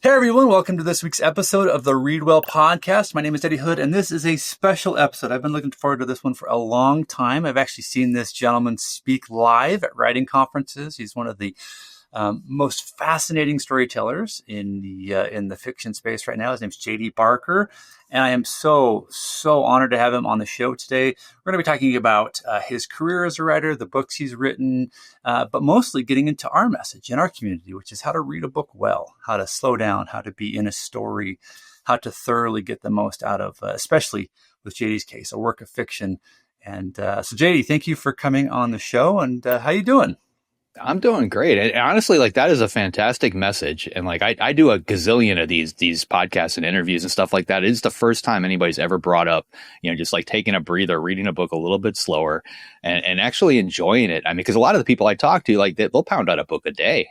Hey everyone, welcome to this week's episode of the Read Well podcast. My name is Eddy Hood, and this is a special episode. I've been looking forward to this one for a long time. I've actually seen this gentleman speak live at writing conferences. He's one of the most fascinating storytellers in the fiction space right now. His name's J.D. Barker, and I am so honored to have him on the show today. We're going to be talking about his career as a writer, the books he's written, but mostly getting into our message in our community, which is how to read a book well, how to slow down, how to be in a story, how to thoroughly get the most out of, especially with J.D.'s case, a work of fiction. And so, J.D., thank you for coming on the show. And how you doing? I'm doing great. And honestly, that is a fantastic message. And I do a gazillion of these podcasts and interviews and stuff like that. It is the first time anybody's ever brought up, just taking a breather, reading a book a little bit slower and actually enjoying it. I mean, because a lot of the people I talk to, they'll pound out a book a day,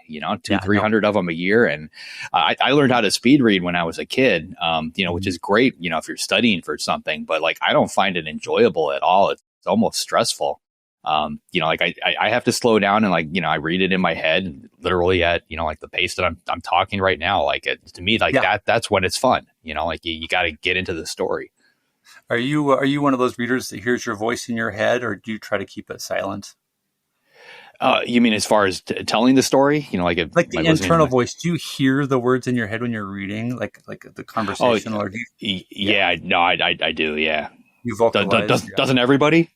300 of them a year. And I learned how to speed read when I was a kid, which is great, if you're studying for something, but I don't find it enjoyable at all. It's almost stressful. I have to slow down and I read it in my head literally at, the pace that I'm talking right now. To me, that's when it's fun, you got to get into the story. Are you one of those readers that hears your voice in your head, or do you try to keep it silent? You mean as far as telling the story, the internal voice? Do you hear the words in your head when you're reading, like the conversation? Or do you, no, I do. Yeah. You vocalize. Doesn't everybody?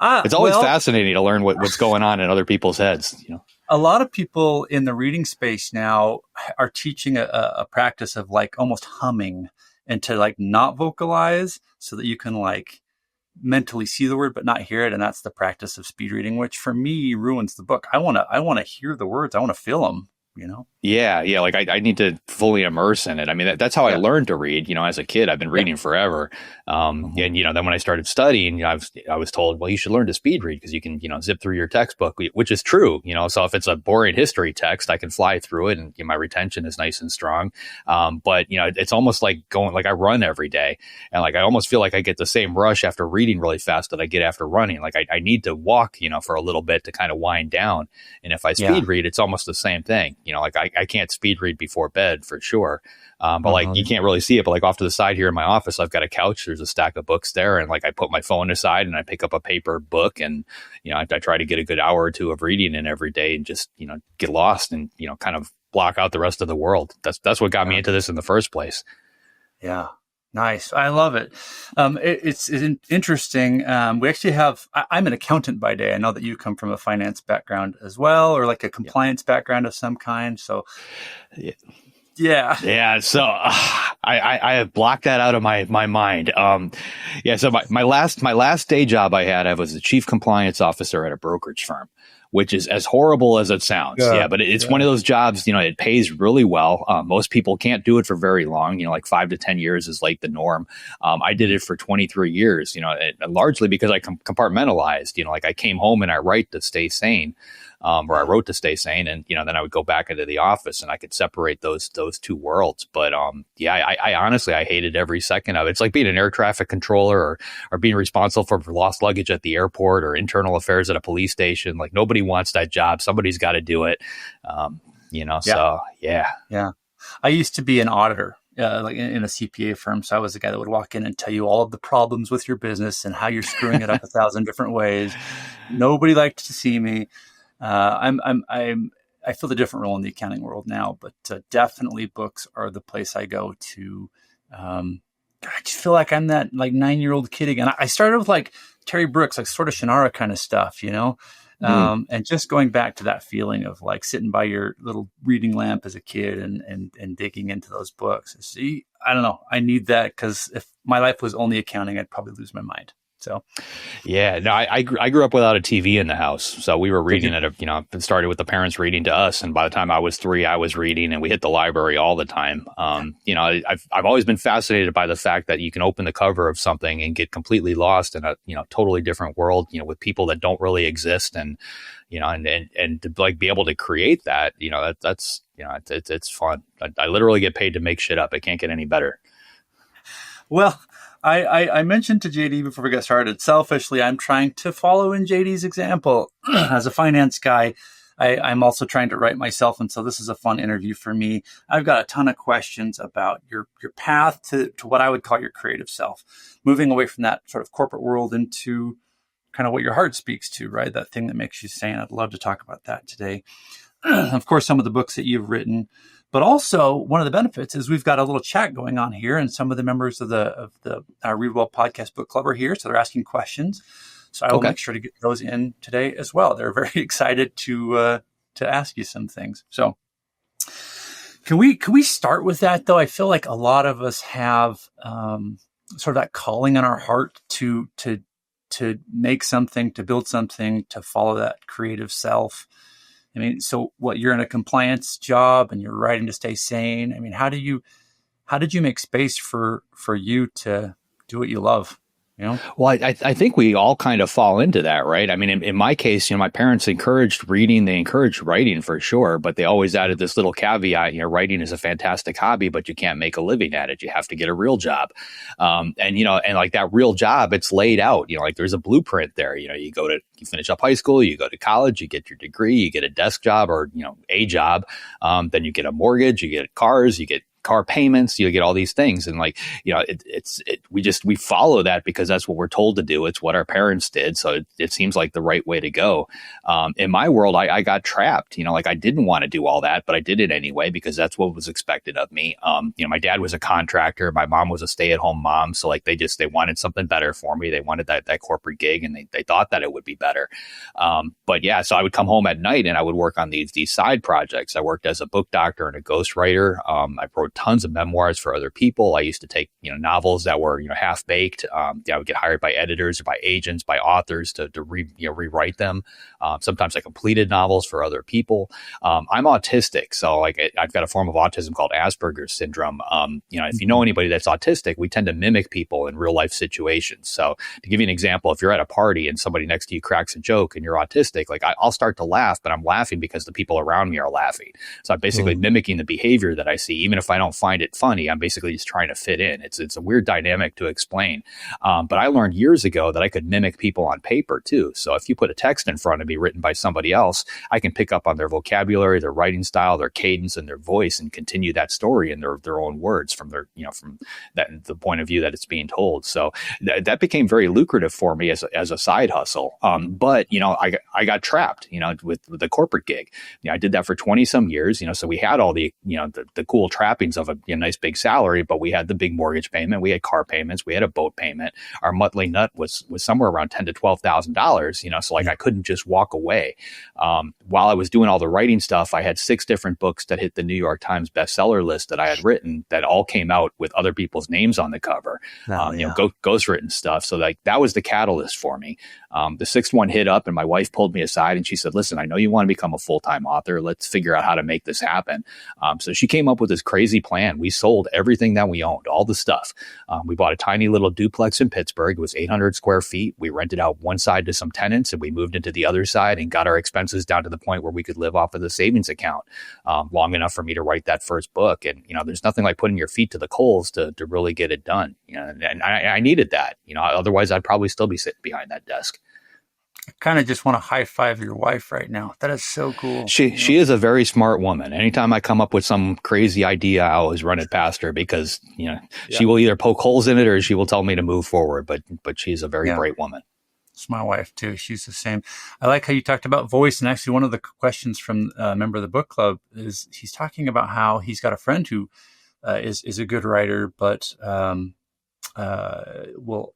It's always fascinating to learn what's going on in other people's heads. A lot of people in the reading space now are teaching a practice of almost humming and to not vocalize so that you can mentally see the word but not hear it. And that's the practice of speed reading, which for me ruins the book. I want to hear the words. I want to feel them. Yeah. I need to fully immerse in it. I mean, that's how I learned to read, as a kid. I've been reading forever. And, then when I started studying, I was told, well, you should learn to speed read because you can, zip through your textbook, which is true. So if it's a boring history text, I can fly through it and my retention is nice and strong. But, it's almost like I run every day. And I almost feel like I get the same rush after reading really fast that I get after running. I need to walk, for a little bit to kind of wind down. And if I speed read, it's almost the same thing. I can't speed read before bed for sure. But you can't really see it. But off to the side here in my office, I've got a couch. There's a stack of books there. And I put my phone aside and I pick up a paper book and, I try to get a good hour or two of reading in every day and just, get lost and, kind of block out the rest of the world. That's what got me into this in the first place. Yeah. Nice. I love it. It's interesting. We actually have, I'm an accountant by day. I know that you come from a finance background as well, or a compliance background of some kind. So yeah. So I have blocked that out of my mind. So my last day job I was the chief compliance officer at a brokerage firm, which is as horrible as it sounds. Yeah, but it's one of those jobs, it pays really well. Most people can't do it for very long, 5 to 10 years is the norm. I did it for 23 years, largely because I compartmentalized, I came home and I wrote to stay sane. And, then I would go back into the office and I could separate those two worlds. But, I honestly, I hated every second of it. It's like being an air traffic controller or being responsible for lost luggage at the airport or internal affairs at a police station. Nobody wants that job. Somebody's got to do it. So yeah. Yeah. I used to be an auditor. In a CPA firm. So I was the guy that would walk in and tell you all of the problems with your business and how you're screwing it up 1,000 different ways. Nobody liked to see me. I feel the different role in the accounting world now, but definitely books are the place I go to. I just feel like I'm that 9-year-old kid again. I started with Terry Brooks, sort of Shannara kind of stuff, and just going back to that feeling of sitting by your little reading lamp as a kid and digging into those books. See, I don't know. I need that because if my life was only accounting, I'd probably lose my mind. So, yeah, no, I grew up without a TV in the house. So we were reading it started with the parents reading to us. And by the time I was 3, I was reading and we hit the library all the time. I've always been fascinated by the fact that you can open the cover of something and get completely lost in a, totally different world, with people that don't really exist. And, and to be able to create that, that's it's fun. I literally get paid to make shit up. It can't get any better. Well, I mentioned to JD before we got started, selfishly, I'm trying to follow in JD's example as a finance guy. I'm also trying to write myself, and so this is a fun interview for me. I've got a ton of questions about your path to what I would call your creative self, moving away from that sort of corporate world into kind of what your heart speaks to, right? That thing that makes you sane. I'd love to talk about that today. Of course, some of the books that you've written, but also one of the benefits is we've got a little chat going on here, and some of the members of the Read Well Podcast Book Club are here, so they're asking questions. So I will make sure to get those in today as well. They're very excited to ask you some things. So can we start with that though? I feel like a lot of us have sort of that calling in our heart to make something, to build something, to follow that creative self. I mean, so what, you're in a compliance job and you're writing to stay sane. I mean, how did you make space for you to do what you love? You know? Well, I think we all kind of fall into that, right? I mean, in my case, my parents encouraged reading, they encouraged writing for sure, but they always added this little caveat, writing is a fantastic hobby, but you can't make a living at it. You have to get a real job. And like that real job, it's laid out, like there's a blueprint there. You finish up high school, you go to college, you get your degree, you get a desk job or, a job. Then you get a mortgage, you get cars, you get car payments, you get all these things. And we follow that because that's what we're told to do. It's what our parents did. So it seems like the right way to go. In my world, I got trapped, I didn't want to do all that, but I did it anyway, because that's what was expected of me. My dad was a contractor. My mom was a stay-at-home mom. So they wanted something better for me. They wanted that corporate gig, and they thought that it would be better. So I would come home at night and I would work on these side projects. I worked as a book doctor and a ghostwriter. I wrote tons of memoirs for other people. I used to take, novels that were, half baked. I would get hired by editors or by agents, by authors to rewrite them. Sometimes I completed novels for other people. I'm autistic. So I've got a form of autism called Asperger's syndrome. If you know anybody that's autistic, we tend to mimic people in real life situations. So to give you an example, if you're at a party and somebody next to you cracks a joke and you're autistic, I'll start to laugh, but I'm laughing because the people around me are laughing. So I'm basically mimicking the behavior that I see. Even if I don't find it funny, I'm basically just trying to fit in. It's a weird dynamic to explain. But I learned years ago that I could mimic people on paper too. So if you put a text in front of me written by somebody else, I can pick up on their vocabulary, their writing style, their cadence, and their voice, and continue that story in their own words from their, from that the point of view that it's being told. So that became very lucrative for me as a side hustle. But I got trapped, with the corporate gig. I did that for 20 some years, so we had all the, the cool trappings of a nice big salary, but we had the big mortgage payment, we had car payments, we had a boat payment. Our monthly nut was somewhere around $10,000 to $12,000, so I couldn't just walk away. While I was doing all the writing stuff, I had 6 different books that hit the New York Times bestseller list that I had written that all came out with other people's names on the cover, ghostwritten stuff. So that was the catalyst for me. The 6th one hit up and my wife pulled me aside and she said, listen, I know you want to become a full-time author. Let's figure out how to make this happen. So she came up with this crazy plan. We sold everything that we owned, all the stuff. We bought a tiny little duplex in Pittsburgh. It was 800 square feet. We rented out one side to some tenants and we moved into the other side and got our expenses down to the point where we could live off of the savings account long enough for me to write that first book. And, there's nothing like putting your feet to the coals to really get it done. And I needed that, otherwise I'd probably still be sitting behind that desk. I kind of just want to high five your wife right now. That is so cool. She is a very smart woman. Anytime I come up with some crazy idea, I always run it past her because, she will either poke holes in it or she will tell me to move forward. But she's a very bright woman. It's my wife too. She's the same. I like how you talked about voice. And actually one of the questions from a member of the book club is he's talking about how he's got a friend who is a good writer, but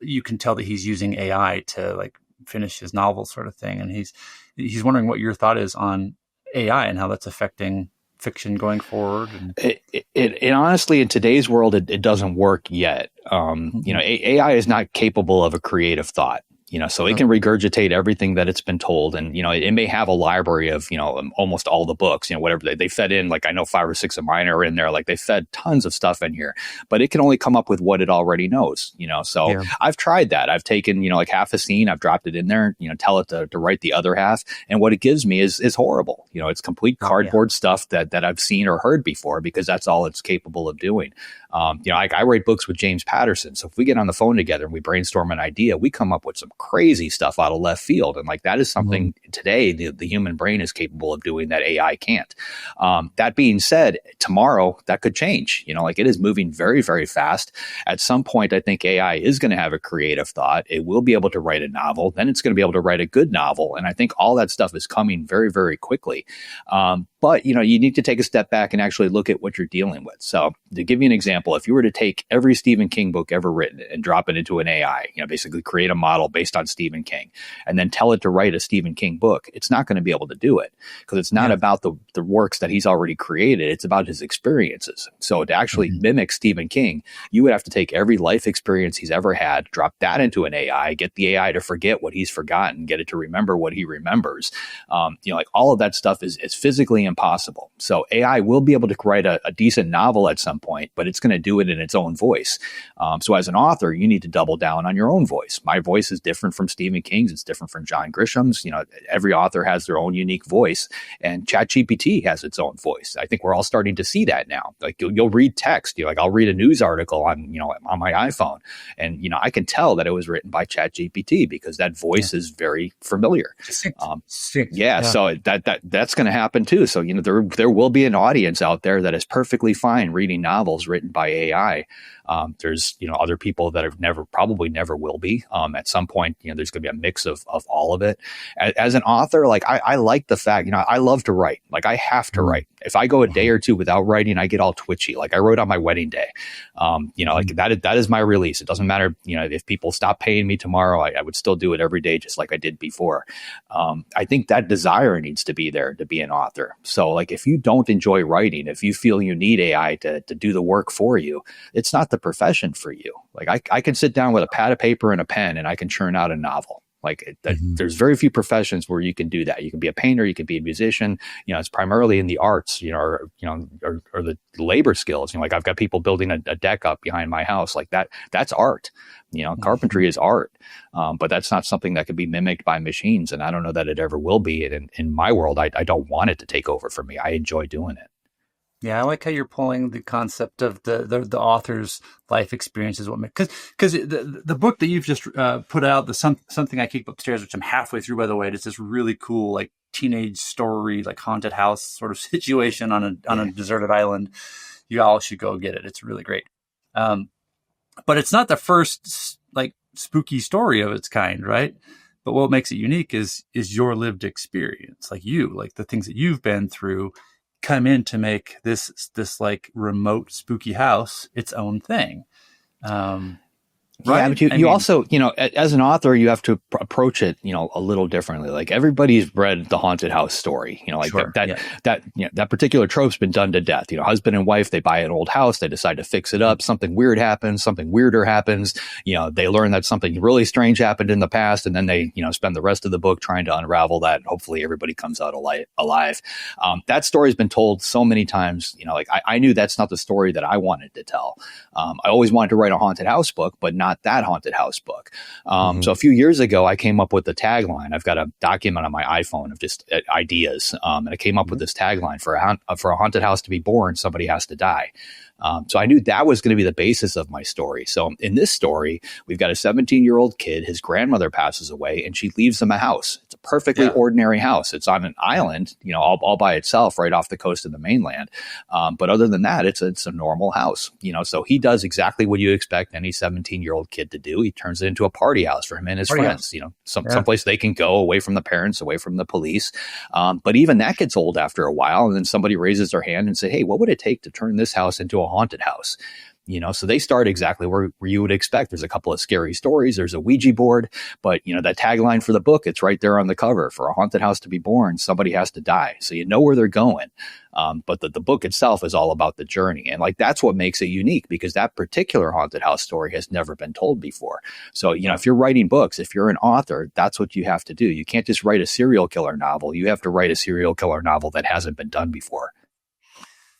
you can tell that he's using AI to finish his novel sort of thing. And he's wondering what your thought is on AI and how that's affecting fiction going forward. And it honestly, in today's world, it doesn't work yet. AI is not capable of a creative thought. So it can regurgitate everything that it's been told. And, it may have a library of, almost all the books, whatever they fed in, I know 5 or 6 of mine are in there. They fed tons of stuff in here, but it can only come up with what it already knows, So I've tried that. I've taken, half a scene, I've dropped it in there, tell it to write the other half. And what it gives me is horrible. It's complete cardboard stuff that I've seen or heard before because that's all it's capable of doing. I write books with James Patterson. So if we get on the phone together and we brainstorm an idea, we come up with some crazy stuff out of left field. And like, that is something today the human brain is capable of doing that AI can't. That being said, tomorrow that could change. Like, it is moving very, very fast. At some point, I think AI is going to have a creative thought. It will be able to write a novel. Then it's going to be able to write a good novel. And I think all that stuff is coming very, very quickly. But, you need to take a step back and actually look at what you're dealing with. So to give you an example, if you were to take every Stephen King book ever written and drop it into an AI, basically create a model based on Stephen King and then tell it to write a Stephen King book, it's not going to be able to do it because it's not about the works that he's already created. It's about his experiences. So to actually mimic Stephen King, you would have to take every life experience he's ever had, drop that into an AI, get the AI to forget what he's forgotten, get it to remember what he remembers. Like, all of that stuff is physically impossible. So AI will be able to write a decent novel at some point, but it's going to do it in its own voice. So as an author, you need to double down on your own voice. My voice is different from Stephen King's. It's different from John Grisham's. Every author has their own unique voice, and ChatGPT has its own voice. I think we're all starting to see that now. Like, you'll read text. Like, I'll read a news article on my iPhone, and I can tell that it was written by ChatGPT because that voice is very familiar. So that's going to happen too. So there will be an audience out there that is perfectly fine reading novels written by AI. There's other people that have probably never will be. At some point, there's going to be a mix of all of it. As an author, like, I like the fact, I love to write. Like, I have to write. If I go a day or two without writing, I get all twitchy. Like, I wrote on my wedding day. Like, that is my release. It doesn't matter, if people stop paying me tomorrow, I would still do it every day, just like I did before. I think that desire needs to be there to be an author. So, like, if you don't enjoy writing, if you feel you need AI to do the work for you, it's not the profession for you. Like, I can sit down with a pad of paper and a pen and I can churn out a novel. Like, there's very few professions where you can do that. You can be a painter, you can be a musician. It's primarily in the arts, or the labor skills. Like, I've got people building a deck up behind my house. Like, that's art. Carpentry is art, but that's not something that could be mimicked by machines. And I don't know that it ever will be. And in my world, I don't want it to take over for me. I enjoy doing it. Yeah, I like how you're pulling the concept of the author's life experiences. Because the book that you've just put out, something I keep upstairs, which I'm halfway through, by the way, it's this really cool, like, teenage story, like haunted house sort of situation on a deserted island. You all should go get it. It's really great. But it's not the first, like, spooky story of its kind, right? But what makes it unique is your lived experience, like the things that you've been through come in to make this like remote spooky house its own thing. Right. Yeah, but you also, as an author, you have to approach it, a little differently. Like, everybody's read the haunted house story, like that particular trope's been done to death. Husband and wife, they buy an old house, they decide to fix it up. Something weird happens, something weirder happens. They learn that something really strange happened in the past, and then they, spend the rest of the book trying to unravel that. And hopefully everybody comes out alive. That story's been told so many times, like, I knew that's not the story that I wanted to tell. I always wanted to write a haunted house book, but not that haunted house book. So a few years ago, I came up with the tagline. I've got a document on my iPhone of just ideas. And I came up with this tagline: for a haunted house to be born, somebody has to die. So I knew that was going to be the basis of my story. So in this story, we've got a 17-year-old kid. His grandmother passes away and she leaves him a house. It's a perfectly ordinary house. It's on an island, all by itself right off the coast of the mainland. But other than that, it's a normal house, so he does exactly what you expect any 17-year-old kid to do. He turns it into a party house for him and his friends, someplace they can go away from the parents, away from the police. But even that gets old after a while. And then somebody raises their hand and say, hey, what would it take to turn this house into a haunted house? So they start exactly where you would expect. There's a couple of scary stories. There's a Ouija board, but that tagline for the book, it's right there on the cover: for a haunted house to be born, somebody has to die. So where they're going. But the book itself is all about the journey. And like, that's what makes it unique, because that particular haunted house story has never been told before. So, if you're writing books, if you're an author, that's what you have to do. You can't just write a serial killer novel. You have to write a serial killer novel that hasn't been done before.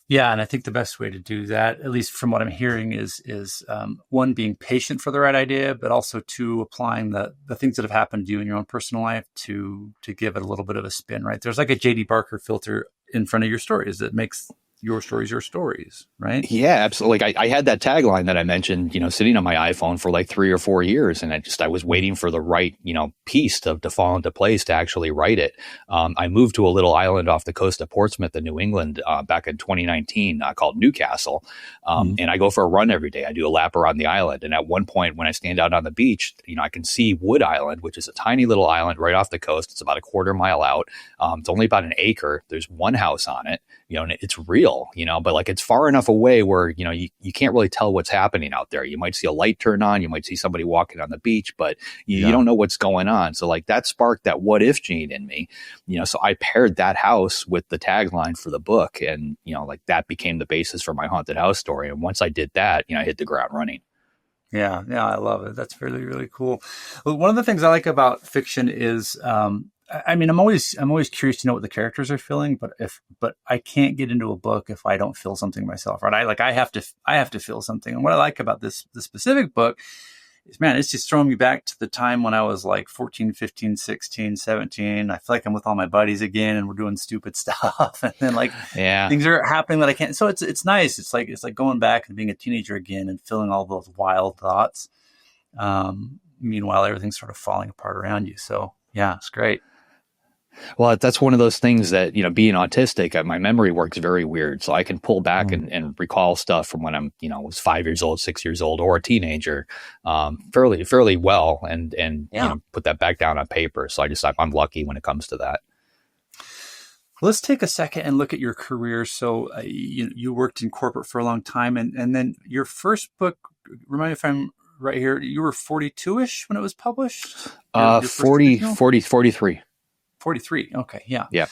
Yeah, and I think the best way to do that, at least from what I'm hearing, is one, being patient for the right idea, but also two, applying the things that have happened to you in your own personal life to give it a little bit of a spin. Right? There's like a J.D. Barker filter in front of your stories that makes your stories, right? Yeah, absolutely. Like I had that tagline that I mentioned, sitting on my iPhone for like 3 or 4 years, and I was waiting for the right, piece to fall into place to actually write it. I moved to a little island off the coast of Portsmouth in New England back in 2019 called Newcastle, and I go for a run every day. I do a lap around the island, and at one point when I stand out on the beach, I can see Wood Island, which is a tiny little island right off the coast. It's about a quarter mile out. It's only about an acre. There's one house on it. And it's real, but like it's far enough away where, you can't really tell what's happening out there. You might see a light turn on, you might see somebody walking on the beach, but you don't know what's going on. So like that sparked that what if gene in me, so I paired that house with the tagline for the book, and, like that became the basis for my haunted house story. And once I did that, I hit the ground running. Yeah. I love it. That's really, really cool. Well, one of the things I like about fiction is, I'm always curious to know what the characters are feeling, but I can't get into a book if I don't feel something myself, right? I have to feel something. And what I like about this specific book is, man, it's just throwing me back to the time when I was like 14, 15, 16, 17. I feel like I'm with all my buddies again and we're doing stupid stuff. And then things are happening that I can't. So it's nice. It's like going back and being a teenager again and feeling all those wild thoughts. Meanwhile, everything's sort of falling apart around you. So yeah, it's great. Well, that's one of those things that, being autistic, my memory works very weird. So I can pull back and recall stuff from when I'm, was 5 years old, 6 years old, or a teenager, fairly well, and put that back down on paper. So I'm lucky when it comes to that. Let's take a second and look at your career. So you worked in corporate for a long time, and then your first book, remind me if I'm right here, you were 42-ish when it was published? 43. 43. Okay. Yeah. Yeah.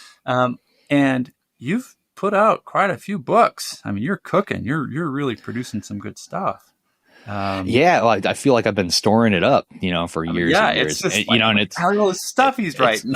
And you've put out quite a few books. I mean, you're cooking, you're really producing some good stuff. I feel like I've been storing it up, for years and years. It's just and it's how all this stuff he's writing.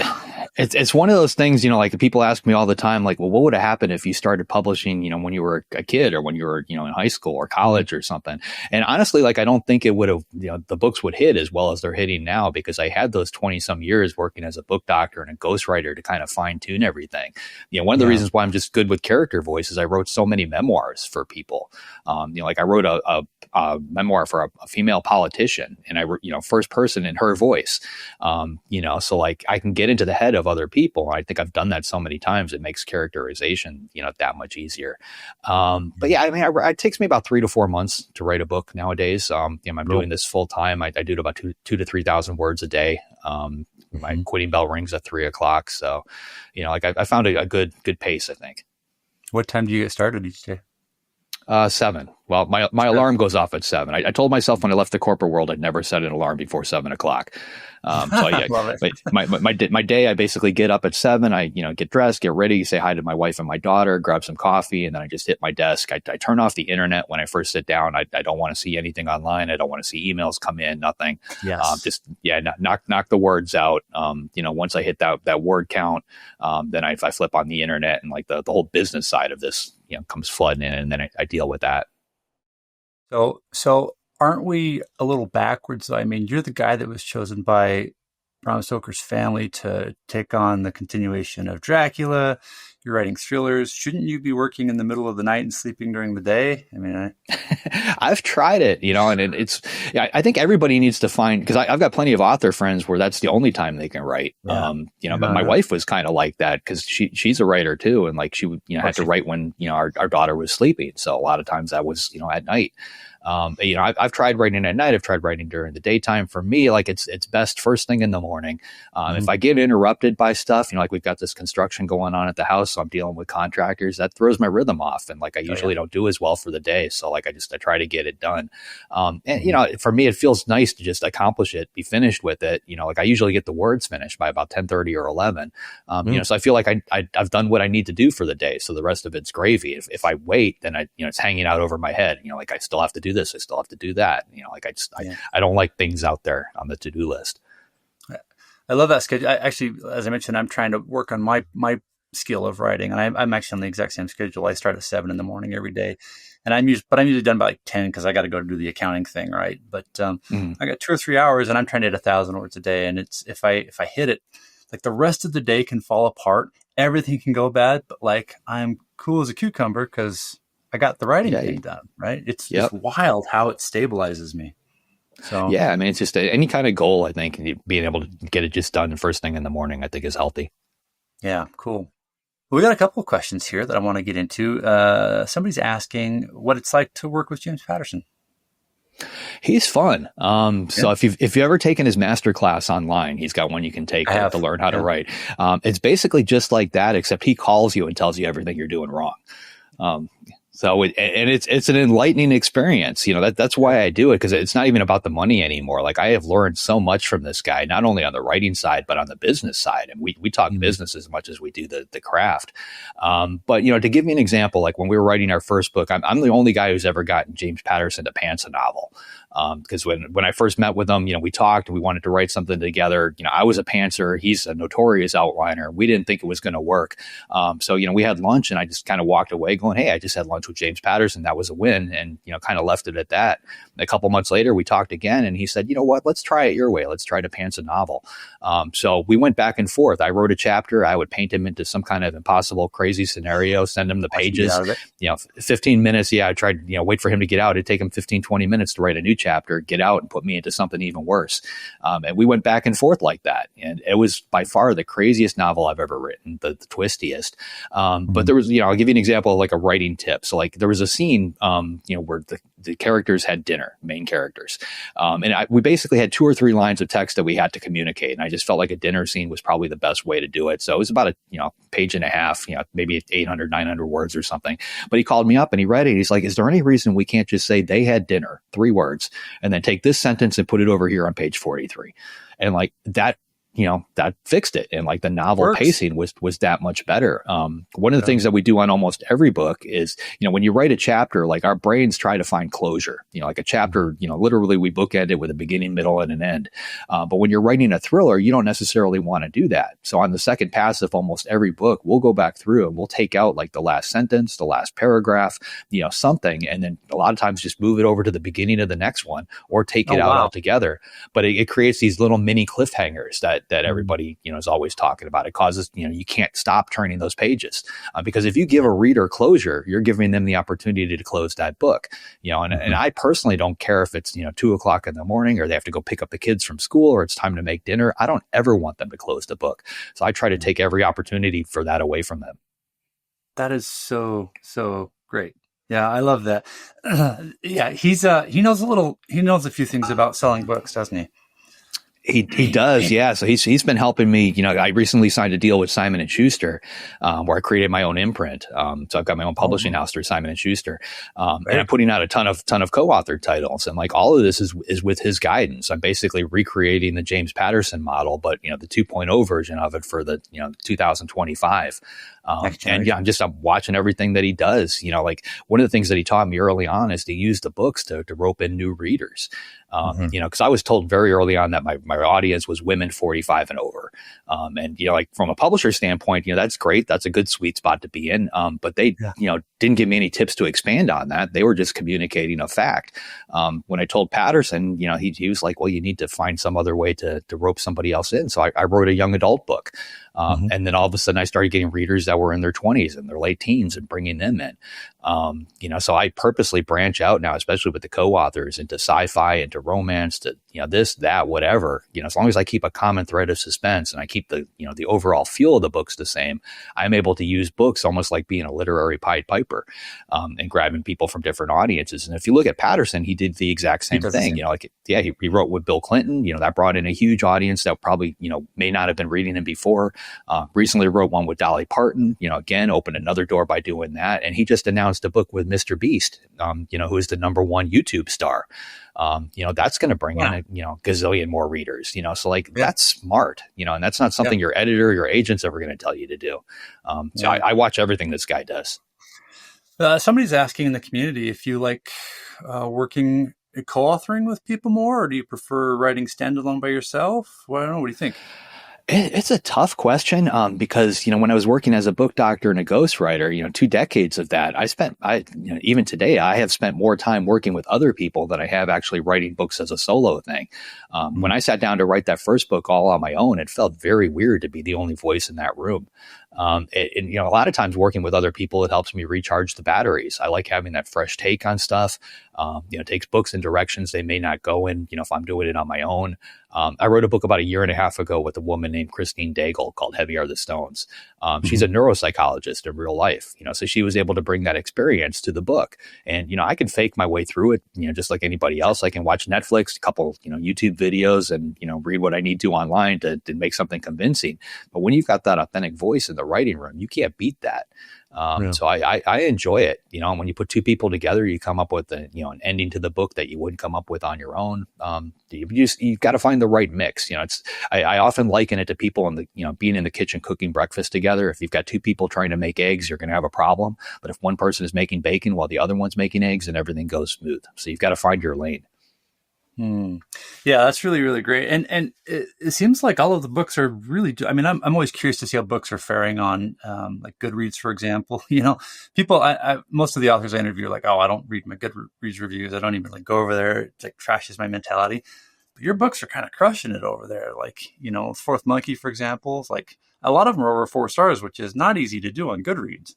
It's one of those things, like people ask me all the time, like, well, what would have happened if you started publishing, when you were a kid, or when you were, in high school or college or something? And honestly, I don't think it would have, the books would hit as well as they're hitting now, because I had those 20 some years working as a book doctor and a ghostwriter to kind of fine tune everything. One of the reasons why I'm just good with character voice is I wrote so many memoirs for people. I wrote a memoir for a female politician, and I wrote, first person in her voice. So I can get into the head of other people. I think I've done that so many times. It makes characterization, that much easier. But yeah, I mean, it takes me about 3 to 4 months to write a book nowadays. I'm doing this full time. I do about 2,000 to 3,000 words a day. My quitting bell rings at 3:00. So, I found a good pace, I think. What time do you get started each day? 7. Well, my alarm goes off at 7. I told myself when I left the corporate world, I'd never set an alarm before 7:00. My day, I basically get up at 7. I, get dressed, get ready, say hi to my wife and my daughter, grab some coffee, and then I just hit my desk. I turn off the internet when I first sit down. I don't want to see anything online. I don't want to see emails come in, nothing. Yes. Knock the words out. Once I hit that word count, then I flip on the internet, and the whole business side of this, comes flooding in, and then I deal with that. So aren't we a little backwards, though? I mean, you're the guy that was chosen by Bram Stoker's family to take on the continuation of Dracula. You're writing thrillers. Shouldn't you be working in the middle of the night and sleeping during the day? I mean, I've tried it, and I think everybody needs to find, because I've got plenty of author friends where that's the only time they can write. Yeah. But my wife was kind of like that, because she's a writer too, and she would had to write when our daughter was sleeping. So a lot of times that was at night. I've tried writing at night. I've tried writing during the daytime. For me, it's best first thing in the morning. If I get interrupted by stuff, we've got this construction going on at the house, so I'm dealing with contractors, that throws my rhythm off, and I usually don't do as well for the day. So I try to get it done. And for me, it feels nice to just accomplish it, be finished with it. I usually get the words finished by about 10:30 or 11. So I feel like I've done what I need to do for the day. So the rest of it's gravy. If I wait, then it's hanging out over my head. I still have to do this. I still have to do that. I don't like things out there on the to-do list. I love that schedule. Actually, as I mentioned, I'm trying to work on my skill of writing, and I'm actually on the exact same schedule. I start at 7 in the morning every day, and I'm usually done by 10, because I got to go to do the accounting thing, right? But I got 2 or 3 hours, and I'm trying to hit 1,000 words a day. And it's if I hit it, the rest of the day can fall apart. Everything can go bad, but I'm cool as a cucumber because I got the writing thing done, right? It's just wild how it stabilizes me. So yeah, I mean, it's just any kind of goal, I think, being able to get it just done first thing in the morning, I think is healthy. Yeah, cool. We got a couple of questions here that I want to get into. Somebody's asking what it's like to work with James Patterson. He's fun. So if you've ever taken his master class online, he's got one you can take to learn how to write. It's basically just like that, except he calls you and tells you everything you're doing wrong. So it's an enlightening experience. You know, that's why I do it, because it's not even about the money anymore. Like, I have learned so much from this guy, not only on the writing side, but on the business side. And we talk business as much as we do the craft. But, you know, to give me an example, like when we were writing our first book, I'm the only guy who's ever gotten James Patterson to pants a novel. Because when I first met with him, you know, we talked and we wanted to write something together. You know, I was a pantser. He's a notorious outliner. We didn't think it was going to work. So, you know, we had lunch and I just kind of walked away going, hey, I just had lunch with James Patterson. That was a win. And, you know, kind of left it at that. A couple months later, we talked again and he said, you know what, let's try it your way. Let's try to pants a novel. So we went back and forth. I wrote a chapter. I would paint him into some kind of impossible, crazy scenario, send him the pages, you know, 15 minutes. Yeah. I tried, you know, wait for him to get out. It'd take him 15, 20 minutes to write a new chapter, get out and put me into something even worse. And we went back and forth like that. And it was by far the craziest novel I've ever written, the twistiest. But there was, you know, I'll give you an example of like a writing tip. So like there was a scene, you know, where the characters had dinner, main characters. And we basically had 2 or 3 lines of text that we had to communicate. And I just felt like a dinner scene was probably the best way to do it. So it was about a, you know, page and a half, you know, maybe 800, 900 words or something. But he called me up and he read it. He's like, is there any reason we can't just say they had dinner, 3 words, and then take this sentence and put it over here on page 43? And like that, you know, that fixed it. And like the novel pacing was that much better. One of the things that we do on almost every book is, you know, when you write a chapter, like our brains try to find closure, you know, like a chapter, you know, literally we bookend it with a beginning, middle, and an end. But when you're writing a thriller, you don't necessarily want to do that. So on the second pass of almost every book, we'll go back through and we'll take out like the last sentence, the last paragraph, you know, something. And then a lot of times just move it over to the beginning of the next one or take it out altogether. But it creates these little mini cliffhangers that everybody, you know, is always talking about. It causes, you know, you can't stop turning those pages because if you give a reader closure, you're giving them the opportunity to close that book, you know, and I personally don't care if it's, you know, 2:00 in the morning or they have to go pick up the kids from school or it's time to make dinner. I don't ever want them to close the book. So I try to take every opportunity for that away from them. That is so great. Yeah, I love that. Yeah, he knows a few things about selling books, doesn't he? He does, yeah. So he's been helping me. You know, I recently signed a deal with Simon & Schuster, where I created my own imprint. So I've got my own publishing house through Simon & Schuster, and I'm putting out a ton of co-authored titles. And like all of this is with his guidance. I'm basically recreating the James Patterson model, but you know, the 2.0 version of it for the 2025. And yeah, I'm watching everything that he does. You know, like one of the things that he taught me early on is to use the books to rope in new readers. You know, because I was told very early on that my audience was women 45 and over. And, you know, like from a publisher standpoint, you know, that's great. That's a good sweet spot to be in. But they, you know, didn't give me any tips to expand on that. They were just communicating a fact. When I told Patterson, you know, he was like, well, you need to find some other way to rope somebody else in. So I wrote a young adult book. And then all of a sudden I started getting readers that were in their 20s and their late teens and bringing them in. You know, so I purposely branch out now, especially with the co-authors, into sci-fi, into romance, to, you know, this, that, whatever, you know, as long as I keep a common thread of suspense and I keep the, you know, the overall feel of the books the same, I'm able to use books almost like being a literary Pied Piper, and grabbing people from different audiences. And if you look at Patterson, he did the exact same thing, you know, like, yeah, he wrote with Bill Clinton, you know, that brought in a huge audience that probably, you know, may not have been reading him before. Recently wrote one with Dolly Parton, you know, again, opened another door by doing that. And he just announced a book with Mr. Beast, you know, who is the #1 YouTube star. You know, that's going to bring in, you know, gazillion more readers, you know, so like that's smart, you know, and that's not something your editor, your agent's ever going to tell you to do. So I watch everything this guy does. Somebody's asking in the community if you like working co-authoring with people more, or do you prefer writing standalone by yourself? Well, I don't know. What do you think? It's a tough question because, you know, when I was working as a book doctor and a ghostwriter, you know, 2 decades of that, you know, even today, I have spent more time working with other people than I have actually writing books as a solo thing. When I sat down to write that first book all on my own, it felt very weird to be the only voice in that room. And, a lot of times working with other people, it helps me recharge the batteries. I like having that fresh take on stuff. It takes books in directions they may not go in, if I'm doing it on my own. I wrote a book about a year and a half ago with a woman named Christine Daigle called Heavy Are the Stones. She's a neuropsychologist in real life, so she was able to bring that experience to the book. And, I can fake my way through it, just like anybody else. I can watch Netflix, a couple, YouTube videos and, read what I need to online to make something convincing. But when you've got that authentic voice in the writing room, you can't beat that. So I enjoy it. When you put two people together, you come up with an ending to the book that you wouldn't come up with on your own. You've got to find the right mix. I often liken it to people in the, being in the kitchen, cooking breakfast together. If you've got two people trying to make eggs, you're going to have a problem. But if one person is making bacon while the other one's making eggs, then everything goes smooth. So you've got to find your lane. Yeah, that's really, really great. And it seems like all of the books are really, I'm always curious to see how books are faring on, like Goodreads, for example. People, most of the authors I interview are like, oh, I don't read my Goodreads reviews. I don't even go over there. It's like trashes my mentality. But your books are kind of crushing it over there. Like, Fourth Monkey, for example, is like a lot of them are over 4 stars, which is not easy to do on Goodreads.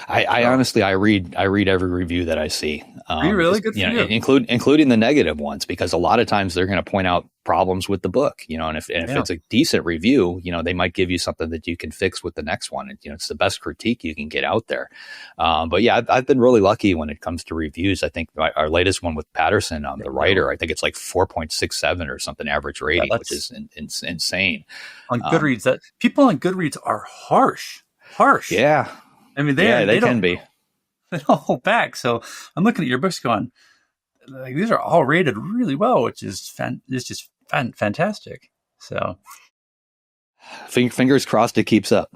I honestly, I read every review that I see. Are you really? Good for you. Including the negative ones, because a lot of times they're going to point out problems with the book, and if it's a decent review, they might give you something that you can fix with the next one. And, it's the best critique you can get out there. But yeah, I've been really lucky when it comes to reviews. I think our latest one with Patterson, the writer, I think it's like 4.67 or something average rating, which is insane. On Goodreads, that people on Goodreads are harsh. Yeah. They can be. They don't hold back. So I'm looking at your books going, like, these are all rated really well, which is just fantastic. So fingers crossed it keeps up.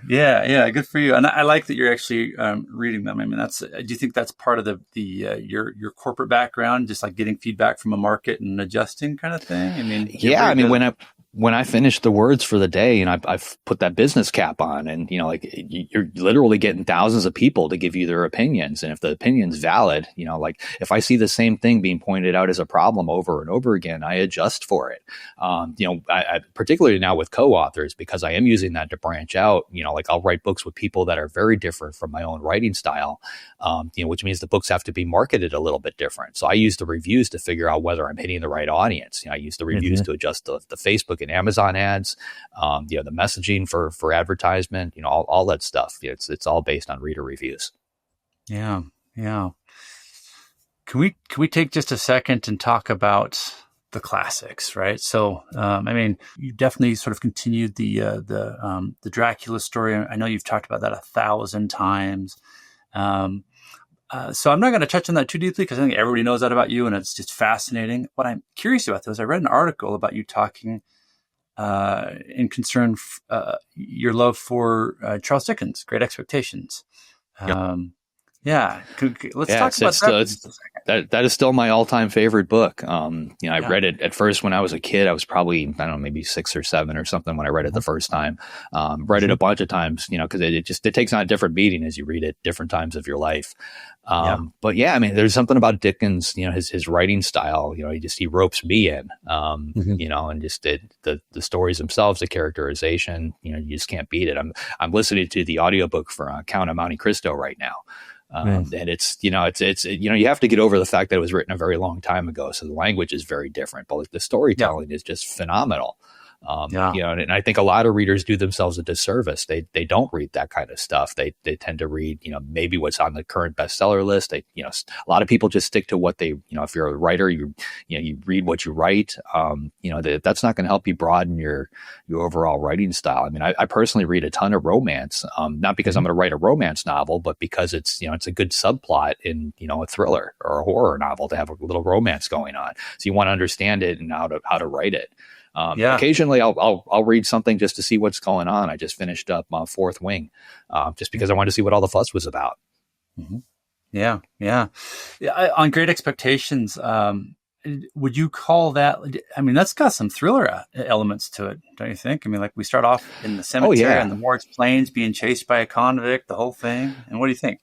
Yeah, good for you. And I like that you're actually reading them. Do you think that's part of your corporate background, just like getting feedback from a market and adjusting kind of thing? When I finish the words for the day and I've put that business cap on and, you're literally getting thousands of people to give you their opinions. And if the opinion's valid, like if I see the same thing being pointed out as a problem over and over again, I adjust for it. I particularly now with co-authors, because I am using that to branch out, like I'll write books with people that are very different from my own writing style, which means the books have to be marketed a little bit different. So I use the reviews to figure out whether I'm hitting the right audience. I use the reviews to adjust the Facebook and Amazon ads, the messaging for advertisement, all that stuff. It's all based on reader reviews. Yeah. Can we take just a second and talk about the classics, right? So, you definitely sort of continued the Dracula story. I know you've talked about that 1,000 times. So I'm not going to touch on that too deeply because I think everybody knows that about you and it's just fascinating. What I'm curious about though is I read an article about you talking in concern your love for Charles Dickens' Great Expectations. Let's talk about that. That is still my all-time favorite book. I read it at first when I was a kid. I was probably, I don't know, maybe 6 or 7 or something when I read it the first time. Read it a bunch of times, because it takes on a different meaning as you read it different times of your life. But there's something about Dickens, his writing style, he ropes me in, and just the stories themselves, the characterization, you just can't beat it. I'm listening to the audiobook for Count of Monte Cristo right now. And it's you have to get over the fact that it was written a very long time ago. So the language is very different, but the storytelling is just phenomenal. And I think a lot of readers do themselves a disservice. They don't read that kind of stuff. They tend to read, maybe what's on the current bestseller list. A lot of people just stick to what they, if you're a writer, you read what you write. That's not going to help you broaden your overall writing style. I personally read a ton of romance, not because I'm going to write a romance novel, but because it's a good subplot in, a thriller or a horror novel to have a little romance going on. So you want to understand it and how to write it. Occasionally I'll read something just to see what's going on. I just finished up Fourth Wing, just because I wanted to see what all the fuss was about. Mm-hmm. Yeah. On Great Expectations, would you call that? That's got some thriller elements to it, don't you think? We start off in the cemetery and the Morris Plains being chased by a convict, the whole thing. And what do you think?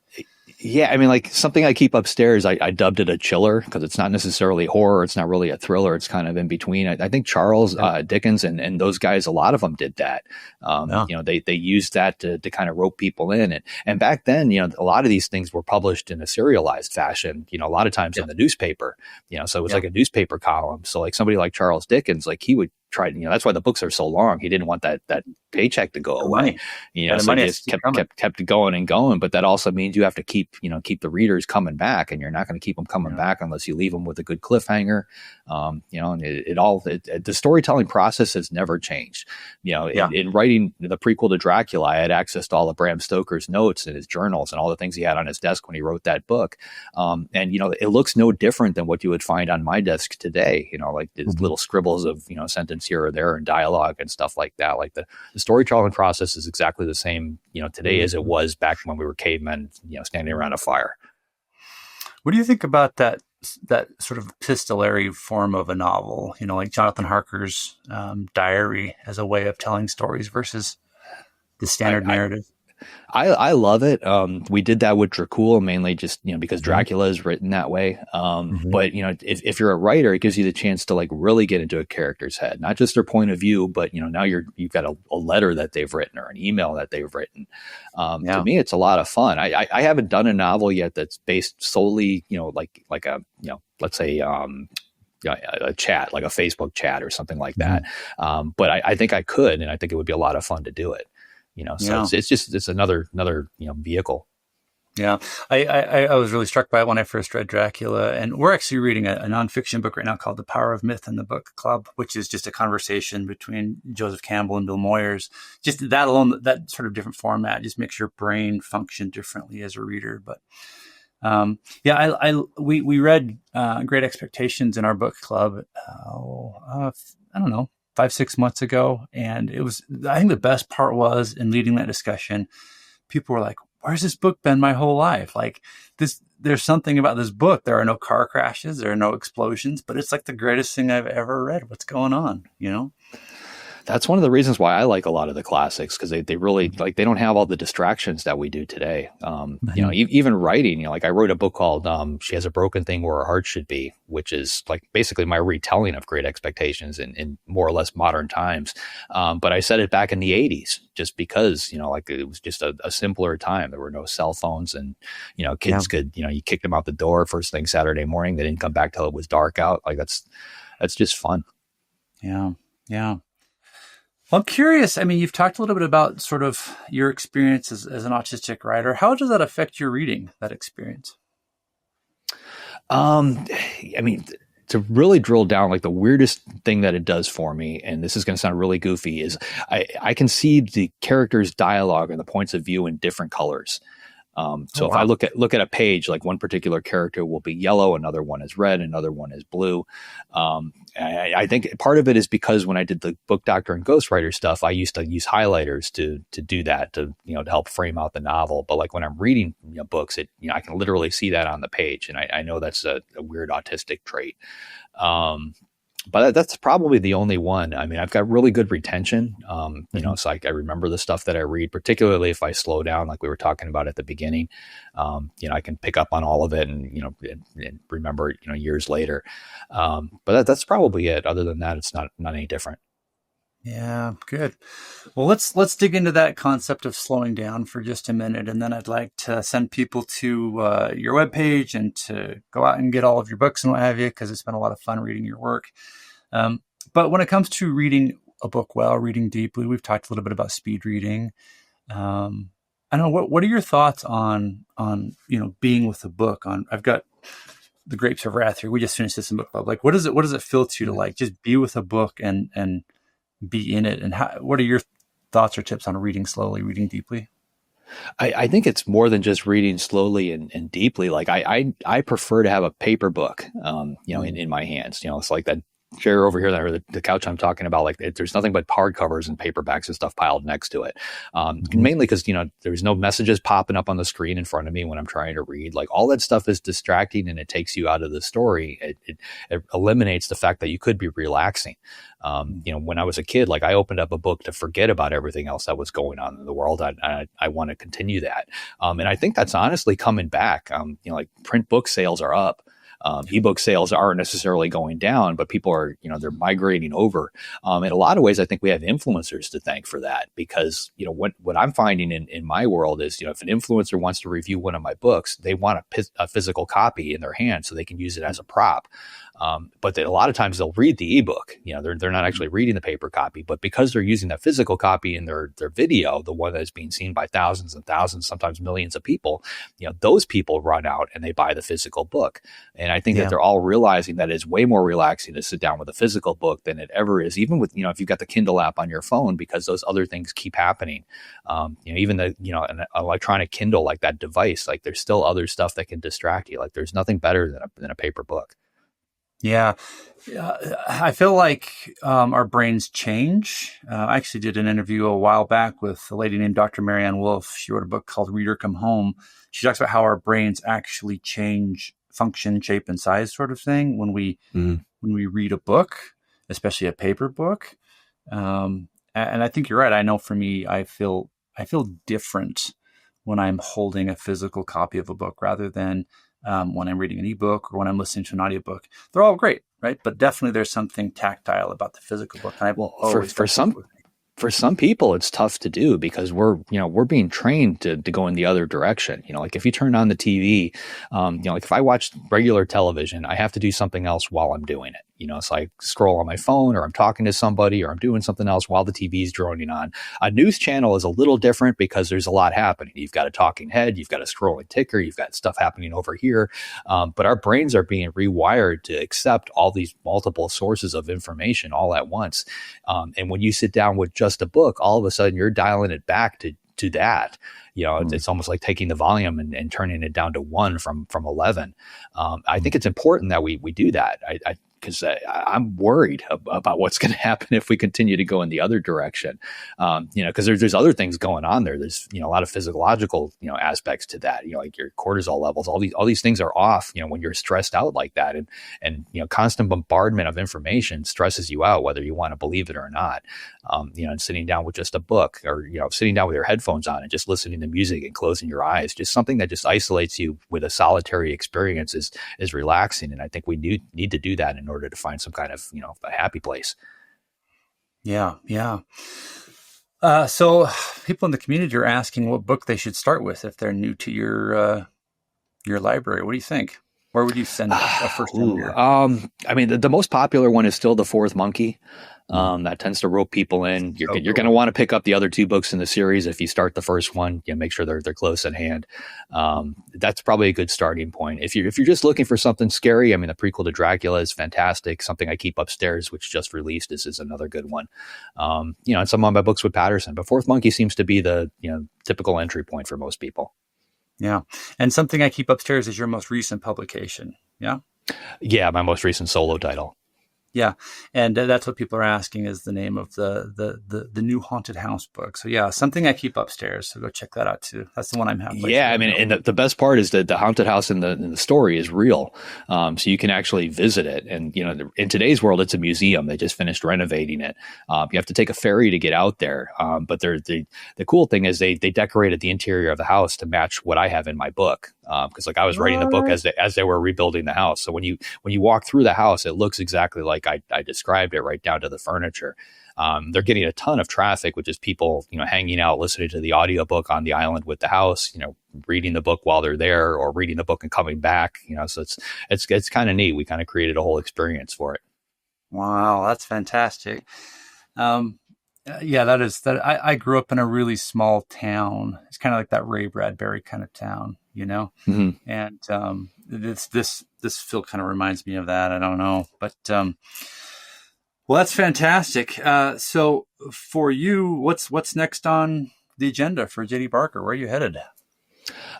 Yeah, I mean, like something I keep upstairs, I dubbed it a chiller because it's not necessarily horror. It's not really a thriller. It's kind of in between. I think Charles Dickens and those guys, a lot of them did that. They used that to kind of rope people in. And back then, a lot of these things were published in a serialized fashion, a lot of times in the newspaper, so it was like a newspaper column. So like somebody like Charles Dickens, like he would try, that's why the books are so long. He didn't want that paycheck to go away, so he just kept going and going. But that also means you have to keep the readers coming back, and you're not going to keep them coming back unless you leave them with a good cliffhanger. And the storytelling process has never changed. In writing the prequel to Dracula, I had access to all of Bram Stoker's notes and his journals and all the things he had on his desk when he wrote that book. And it looks no different than what you would find on my desk today. Like these little scribbles of sentence here or there and dialogue and stuff like that. Like the storytelling process is exactly the same, today as it was back when we were cavemen, standing around a fire. What do you think about that sort of epistolary form of a novel, like Jonathan Harker's diary as a way of telling stories versus the standard narrative? I love it. We did that with Dracula mainly just, because Dracula is written that way. But, if you're a writer, it gives you the chance to like really get into a character's head, not just their point of view, but, now you've got a letter that they've written or an email that they've written. To me, it's a lot of fun. I haven't done a novel yet that's based solely, like a, let's say, a chat, like a Facebook chat or something like that. But I think I could, and I think it would be a lot of fun to do it. It's another vehicle. Yeah. I was really struck by it when I first read Dracula, and we're actually reading a nonfiction book right now called The Power of Myth in the Book Club, which is just a conversation between Joseph Campbell and Bill Moyers. Just that alone, that sort of different format just makes your brain function differently as a reader. But we read Great Expectations in our book club. I don't know, 5-6 months ago. And I think the best part was in leading that discussion, people were like, where's this book been my whole life? Like there's something about this book. There are no car crashes. There are no explosions, but it's like the greatest thing I've ever read. What's going on? That's one of the reasons why I like a lot of the classics, because they really they don't have all the distractions that we do today. Even writing, like I wrote a book called She Has a Broken Thing Where Her Heart Should Be, which is like basically my retelling of Great Expectations in more or less modern times. But I said it back in the 80s just because, it was just a simpler time. There were no cell phones, and, kids could, you kicked them out the door first thing Saturday morning. They didn't come back till it was dark out. Like that's just fun. Yeah. Yeah. Well, I'm curious. I mean, you've talked a little bit about sort of your experience as an autistic writer. How does that affect your reading, that experience? I mean, to really drill down, like the weirdest thing that it does for me, and this is going to sound really goofy, is I can see the characters' dialogue and the points of view in different colors. If I look at a page, like one particular character will be yellow, another one is red, another one is blue. I think part of it is because when I did the book doctor and ghostwriter stuff, I used to use highlighters to do that, to help frame out the novel. But like when I'm reading books, I can literally see that on the page, and I know that's a weird autistic trait. But that's probably the only one. I mean, I've got really good retention. So I remember the stuff that I read, particularly if I slow down, like we were talking about at the beginning. I can pick up on all of it and remember it, years later. But that's probably it. Other than that, it's not any different. Yeah, good. Well, let's dig into that concept of slowing down for just a minute, and then I'd like to send people to your webpage and to go out and get all of your books and what have you, because it's been a lot of fun reading your work. But when it comes to reading a book well, reading deeply, we've talked a little bit about speed reading. I don't know, what are your thoughts on being with a book? I've got The Grapes of Wrath here. We just finished this in book club. Like, what does it feel to you to like just be with a book and be in it? And what are your thoughts or tips on reading slowly, reading deeply? I think it's more than just reading slowly and deeply. Like I prefer to have a paper book, in my hands. It's like that chair over here, or the couch I'm talking about, like there's nothing but hardcovers and paperbacks and stuff piled next to it. Mainly because, there's no messages popping up on the screen in front of me when I'm trying to read. Like all that stuff is distracting and it takes you out of the story. It eliminates the fact that you could be relaxing. When I was a kid, like I opened up a book to forget about everything else that was going on in the world. I want to continue that. And I think that's honestly coming back. Like print book sales are up. Ebook sales aren't necessarily going down, but people are, they're migrating over. In a lot of ways, I think we have influencers to thank for that, because, what I'm finding in my world is, if an influencer wants to review one of my books, they want a physical copy in their hand so they can use it as a prop. But a lot of times they'll read the ebook. They're not actually reading the paper copy, but because they're using that physical copy in their video, the one that's being seen by thousands and thousands, sometimes millions of people, those people run out and they buy the physical book. And I think that they're all realizing that it's way more relaxing to sit down with a physical book than it ever is, even with, if you've got the Kindle app on your phone, because those other things keep happening. Even an electronic Kindle, like that device, like there's still other stuff that can distract you. Like there's nothing better than a paper book. Yeah. I feel like our brains change. I actually did an interview a while back with a lady named Dr. Marianne Wolf. She wrote a book called Reader Come Home. She talks about how our brains actually change function, shape, and size sort of thing when we read a book, especially a paper book. And I think you're right. I know for me, I feel different when I'm holding a physical copy of a book rather than when I'm reading an ebook or when I'm listening to an audiobook. They're all great, right? But definitely there's something tactile about the physical book. And for some people, it's tough to do because we're being trained to go in the other direction. Like if you turn on the TV, like if I watch regular television, I have to do something else while I'm doing it. So I scroll on my phone, or I'm talking to somebody, or I'm doing something else while the TV is droning on. A news channel is a little different because there's a lot happening. You've got a talking head, you've got a scrolling ticker, you've got stuff happening over here. But our brains are being rewired to accept all these multiple sources of information all at once. And when you sit down with just a book, all of a sudden you're dialing it back to that. It's almost like taking the volume and turning it down to 1 from 11. I think it's important that we do that. Because I'm worried about what's going to happen if we continue to go in the other direction. Because there's other things going on there. There's a lot of physiological aspects to that. Like your cortisol levels, all these things are off. When you're stressed out like that, and constant bombardment of information stresses you out, whether you want to believe it or not. And sitting down with just a book, or sitting down with your headphones on and just listening to music and closing your eyes, just something that just isolates you with a solitary experience is relaxing. And I think we need to do that in order to find some kind of a happy place. Yeah. So people in the community are asking what book they should start with if they're new to your library. What do you think? Where would you send a first reviewer? The most popular one is still The Fourth Monkey. That tends to rope people in. You're going to want to pick up the other 2 books in the series. If you start the first one, make sure they're close at hand. That's probably a good starting point. If you're just looking for something scary, the prequel to Dracula is fantastic. Something I Keep Upstairs, which just released, is another good one. And some of my books with Patterson, but Fourth Monkey seems to be the typical entry point for most people. Yeah, and Something I Keep Upstairs is your most recent publication. Yeah. Yeah, my most recent solo title. Yeah, and that's what people are asking is the name of the new haunted house book. So yeah, Something I Keep Upstairs. So go check that out too. That's the one I'm having. Yeah, and the best part is that the haunted house in the story is real, so you can actually visit it. And in today's world, it's a museum. They just finished renovating it. You have to take a ferry to get out there. But the cool thing is they decorated the interior of the house to match what I have in my book. Because I was writing the book as they were rebuilding the house. So when you walk through the house, it looks exactly like I described it, right down to the furniture. They're getting a ton of traffic, which is people, hanging out, listening to the audiobook on the island with the house, reading the book while they're there, or reading the book and coming back, so it's kind of neat. We kind of created a whole experience for it. Wow. That's fantastic. Yeah, that is that. I grew up in a really small town. It's kind of like that Ray Bradbury kind of town, Mm-hmm. And this feel kind of reminds me of that. I don't know, but well, that's fantastic. So for you, what's next on the agenda for JD Barker? Where are you headed?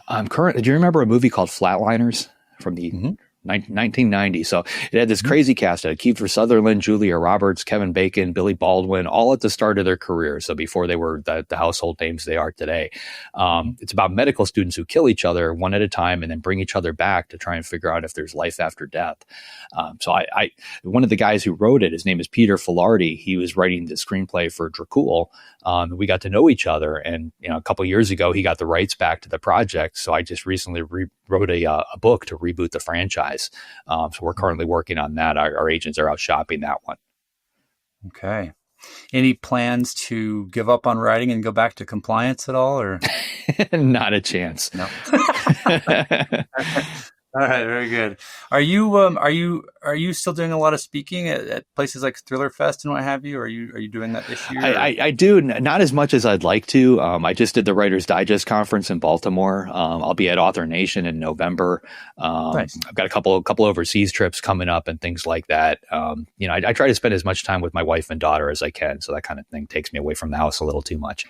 Do you remember a movie called Flatliners from the 1990. So it had this crazy cast. It had Kiefer Sutherland, Julia Roberts, Kevin Bacon, Billy Baldwin, all at the start of their career. So before they were the household names they are today. It's about medical students who kill each other one at a time and then bring each other back to try and figure out if there's life after death. So I one of the guys who wrote it, his name is Peter Filardi. He was writing the screenplay for Dracula. We got to know each other, and a couple of years ago, he got the rights back to the project. So I just recently wrote a book to reboot the franchise. So we're currently working on that. Our agents are out shopping that one. Okay. Any plans to give up on writing and go back to compliance at all, or not a chance? No. All right, very good. Are you still doing a lot of speaking at places like Thriller Fest and what have you? Or are you doing that this year? I do, not as much as I'd like to. I just did the Writers Digest conference in Baltimore. I'll be at Author Nation in November. Nice. I've got a couple overseas trips coming up and things like that. I try to spend as much time with my wife and daughter as I can, so that kind of thing takes me away from the house a little too much.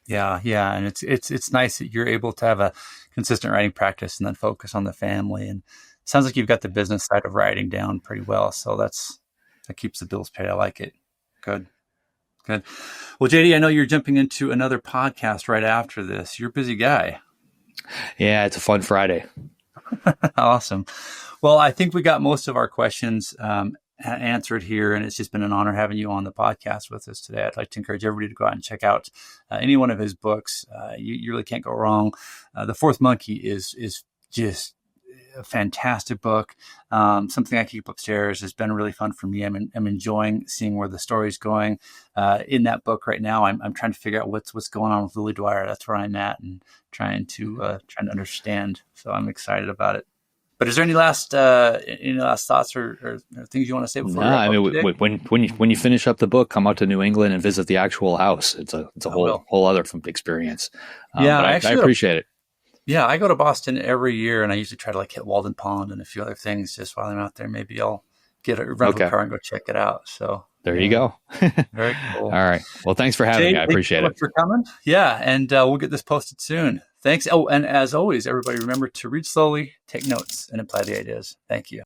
Yeah, and it's nice that you're able to have a consistent writing practice and then focus on the family. And it sounds like you've got the business side of writing down pretty well. So that keeps the bills paid. I like it. Good. Well, JD, I know you're jumping into another podcast right after this. You're a busy guy. Yeah, it's a fun Friday. Awesome. Well, I think we got most of our questions answered here, and it's just been an honor having you on the podcast with us today. I'd like to encourage everybody to go out and check out any one of his books. You really can't go wrong. The Fourth Monkey is just a fantastic book. Something I keep upstairs. Has been really fun for me. I'm enjoying seeing where the story's going. In that book right now, I'm trying to figure out what's going on with Lily Dwyer. That's where I'm at, and trying to understand. So I'm excited about it. But is there any last thoughts or things you want to say before? No, I mean, when you finish up the book, come out to New England and visit the actual house. It's a whole other experience. Yeah, I appreciate it. Yeah, I go to Boston every year, and I usually try to hit Walden Pond and a few other things just while I'm out there. Maybe I'll get a rental car and go check it out. So there you go. Very cool. All right. Well, thanks for having me. I appreciate it. Thanks so much for coming. Yeah, and we'll get this posted soon. Thanks. Oh, and as always, everybody remember to read slowly, take notes, and apply the ideas. Thank you.